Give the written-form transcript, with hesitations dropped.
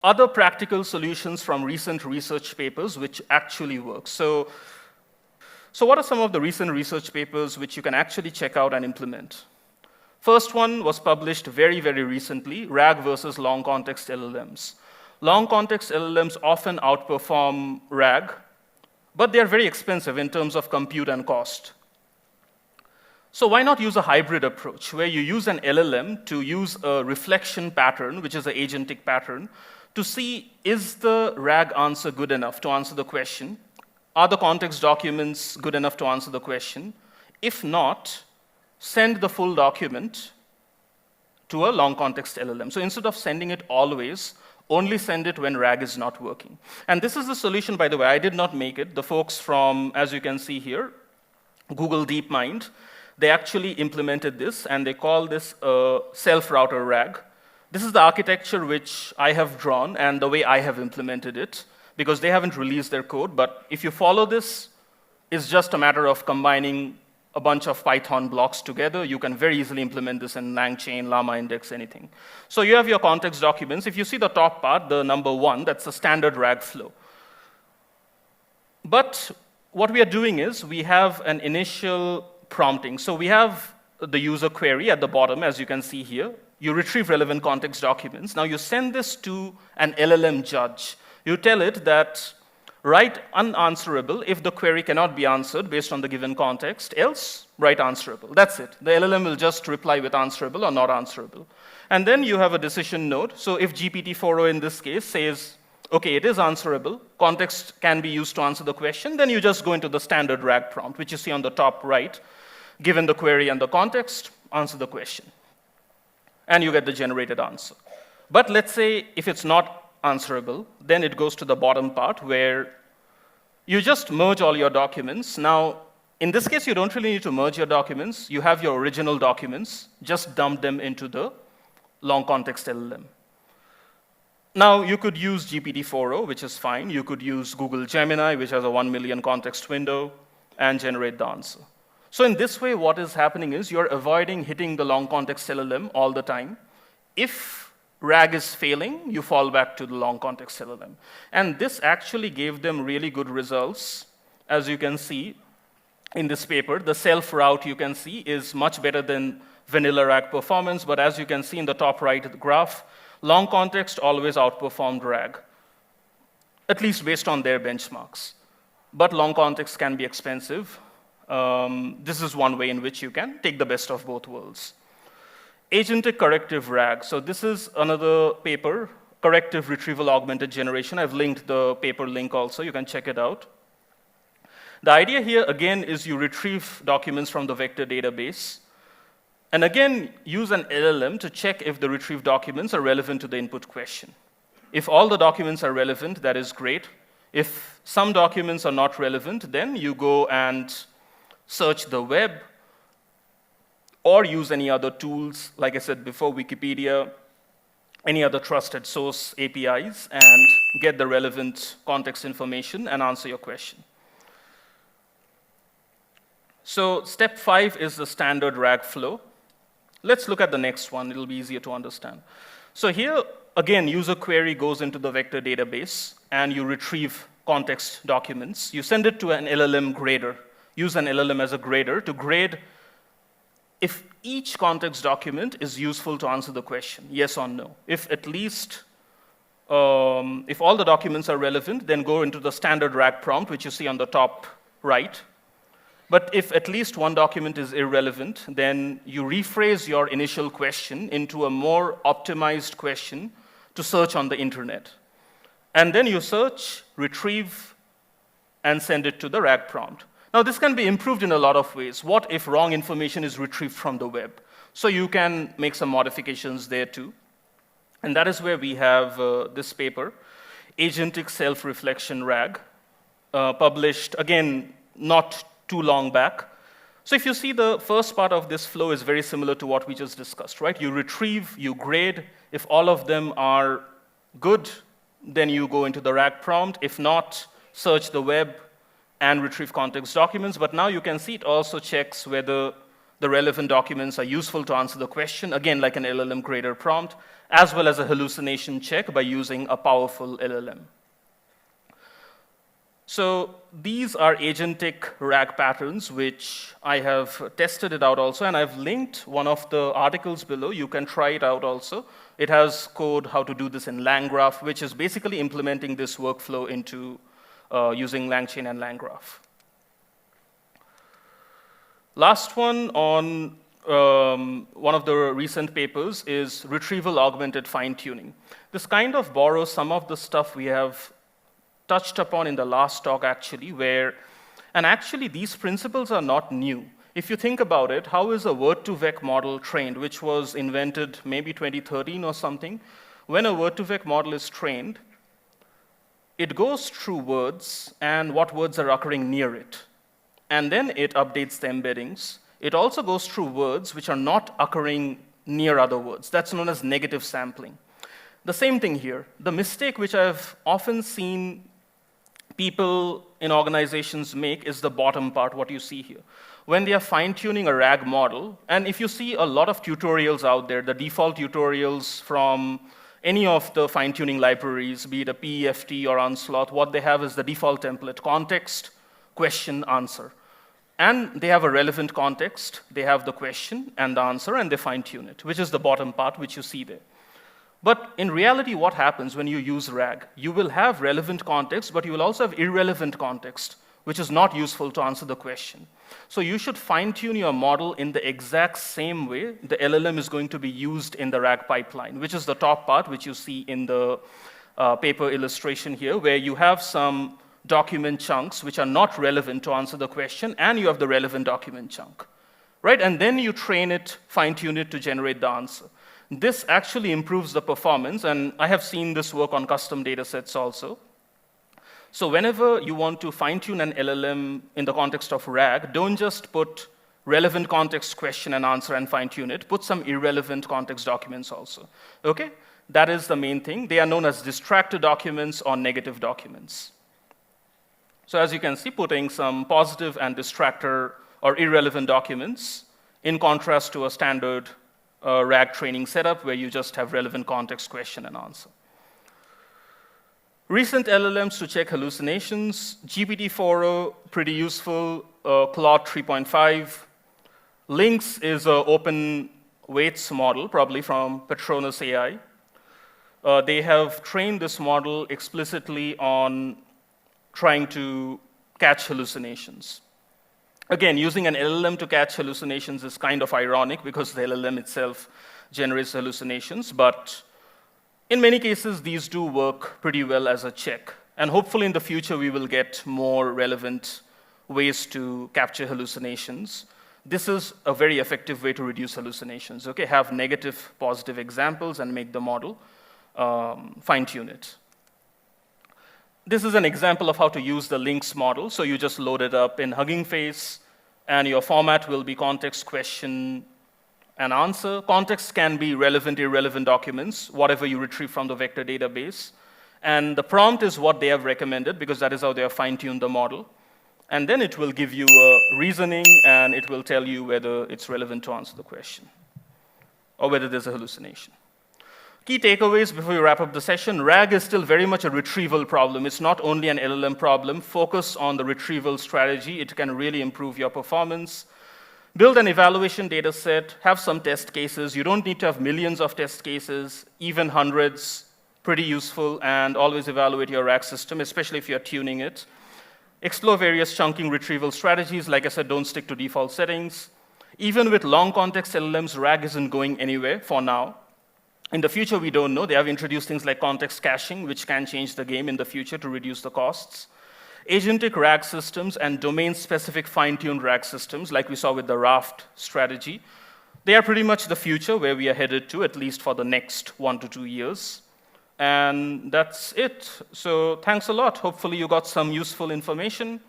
other practical solutions from recent research papers which actually work. So what are some of the recent research papers which you can actually check out and implement? First one was published very, very recently, RAG versus long context LLMs. Long context LLMs often outperform RAG, but they're very expensive in terms of compute and cost. So why not use a hybrid approach, where you use an LLM to use a reflection pattern, which is an agentic pattern, to see, is the RAG answer good enough to answer the question? Are the context documents good enough to answer the question? If not, send the full document to a long context LLM. So instead of sending it always, only send it when RAG is not working. And this is the solution, by the way. I did not make it. The folks from, as you can see here, Google DeepMind, they actually implemented this, and they call this a self-router RAG. This is the architecture which I have drawn and the way I have implemented it, because they haven't released their code. But if you follow this, it's just a matter of combining a bunch of Python blocks together. You can very easily implement this in LangChain, Llama Index, anything. So you have your context documents. If you see the top part, the number 1, that's the standard RAG flow. But what we are doing is we have an initial prompting. So we have the user query at the bottom, as you can see here. You retrieve relevant context documents. Now you send this to an LLM judge. You tell it that write unanswerable if the query cannot be answered based on the given context, else write answerable. That's it. The LLM will just reply with answerable or not answerable. And then you have a decision node. So if GPT-4o in this case says, okay, it is answerable, context can be used to answer the question, then you just go into the standard RAG prompt, which you see on the top right. Given the query and the context, answer the question. And you get the generated answer. But let's say if it's not answerable, then it goes to the bottom part where you just merge all your documents. Now, in this case, you don't really need to merge your documents. You have your original documents. Just dump them into the long context LLM. Now, you could use GPT-4o, which is fine. You could use Google Gemini, which has a 1 million context window, and generate the answer. So in this way, what is happening is you're avoiding hitting the long context LLM all the time. If RAG is failing, you fall back to the long context LLM. And this actually gave them really good results. As you can see in this paper, the self-route you can see is much better than vanilla RAG performance. But as you can see in the top right graph, long context always outperformed RAG, at least based on their benchmarks. But long context can be expensive. This is one way in which you can take the best of both worlds. Agentic corrective RAG. So this is another paper, corrective retrieval-augmented generation. I've linked the paper link also. You can check it out. The idea here, again, is you retrieve documents from the vector database. And again, use an LLM to check if the retrieved documents are relevant to the input question. If all the documents are relevant, that is great. If some documents are not relevant, then you go and search the web, or use any other tools, like I said before, Wikipedia, any other trusted source APIs, and get the relevant context information and answer your question. So step 5 is the standard RAG flow. Let's look at the next one. It'll be easier to understand. So here, again, user query goes into the vector database, and you retrieve context documents. You send it to an LLM grader. Use an LLM as a grader to grade if each context document is useful to answer the question, yes or no. If at least, if all the documents are relevant, then go into the standard RAG prompt, which you see on the top right. But if at least one document is irrelevant, then you rephrase your initial question into a more optimized question to search on the internet. And then you search, retrieve, and send it to the RAG prompt. Now, this can be improved in a lot of ways. What if wrong information is retrieved from the web? So you can make some modifications there too. And that is where we have this paper, Agentic Self-Reflection RAG, published, again, not too long back. So if you see, the first part of this flow is very similar to what we just discussed, right? You retrieve, you grade. If all of them are good, then you go into the RAG prompt. If not, search the web and retrieve context documents. But now you can see it also checks whether the relevant documents are useful to answer the question, again, like an LLM grader prompt, as well as a hallucination check by using a powerful LLM. So these are agentic RAG patterns, which I have tested it out also, and I've linked one of the articles below. You can try it out also. It has code how to do this in LangGraph, which is basically implementing this workflow into using LangChain and LangGraph. Last one on one of the recent papers is retrieval-augmented fine-tuning. This kind of borrows some of the stuff we have touched upon in the last talk, actually, and actually these principles are not new. If you think about it, how is a word-to-vec model trained, which was invented maybe 2013 or something? When a word-to-vec model is trained, it goes through words and what words are occurring near it. And then it updates the embeddings. It also goes through words which are not occurring near other words. That's known as negative sampling. The same thing here. The mistake which I've often seen people in organizations make is the bottom part, what you see here. When they are fine-tuning a RAG model, and if you see a lot of tutorials out there, the default tutorials from any of the fine-tuning libraries, be it a PEFT or Onslaught, what they have is the default template: context, question, answer. And they have a relevant context, they have the question and the answer, and they fine-tune it, which is the bottom part, which you see there. But in reality, what happens when you use RAG? You will have relevant context, but you will also have irrelevant context, which is not useful to answer the question. So you should fine-tune your model in the exact same way the LLM is going to be used in the RAG pipeline, which is the top part, which you see in the paper illustration here, where you have some document chunks which are not relevant to answer the question, and you have the relevant document chunk, right? And then you train it, fine-tune it to generate the answer. This actually improves the performance, and I have seen this work on custom data sets also. So whenever you want to fine-tune an LLM in the context of RAG, don't just put relevant context question and answer and fine-tune it. Put some irrelevant context documents also, okay? That is the main thing. They are known as distracted documents or negative documents. So as you can see, putting some positive and distractor or irrelevant documents in contrast to a standard RAG training setup where you just have relevant context, question, and answer. Recent LLMs to check hallucinations: GPT-4o, pretty useful, Claude 3.5. Lynx is an open weights model, probably from Petronas AI. They have trained this model explicitly on trying to catch hallucinations. Again, using an LLM to catch hallucinations is kind of ironic because the LLM itself generates hallucinations, but in many cases, these do work pretty well as a check. And hopefully in the future, we will get more relevant ways to capture hallucinations. This is a very effective way to reduce hallucinations, okay? Have negative, positive examples and make the model fine-tune it. This is an example of how to use the Lynx model. So you just load it up in Hugging Face, and your format will be context, question, and answer. Context can be relevant, irrelevant documents, whatever you retrieve from the vector database. And the prompt is what they have recommended, because that is how they have fine-tuned the model. And then it will give you a reasoning, and it will tell you whether it's relevant to answer the question, or whether there's a hallucination. Key takeaways before we wrap up the session: RAG is still very much a retrieval problem. It's not only an LLM problem. Focus on the retrieval strategy. It can really improve your performance. Build an evaluation data set. Have some test cases. You don't need to have millions of test cases, even hundreds. Pretty useful. And always evaluate your RAG system, especially if you're tuning it. Explore various chunking retrieval strategies. Like I said, don't stick to default settings. Even with long context LLMs, RAG isn't going anywhere for now. In the future, we don't know. They have introduced things like context caching, which can change the game in the future to reduce the costs. Agentic RAG systems and domain-specific fine-tuned RAG systems, like we saw with the Raft strategy, they are pretty much the future where we are headed to, at least for the next 1 to 2 years. And that's it. So thanks a lot. Hopefully you got some useful information.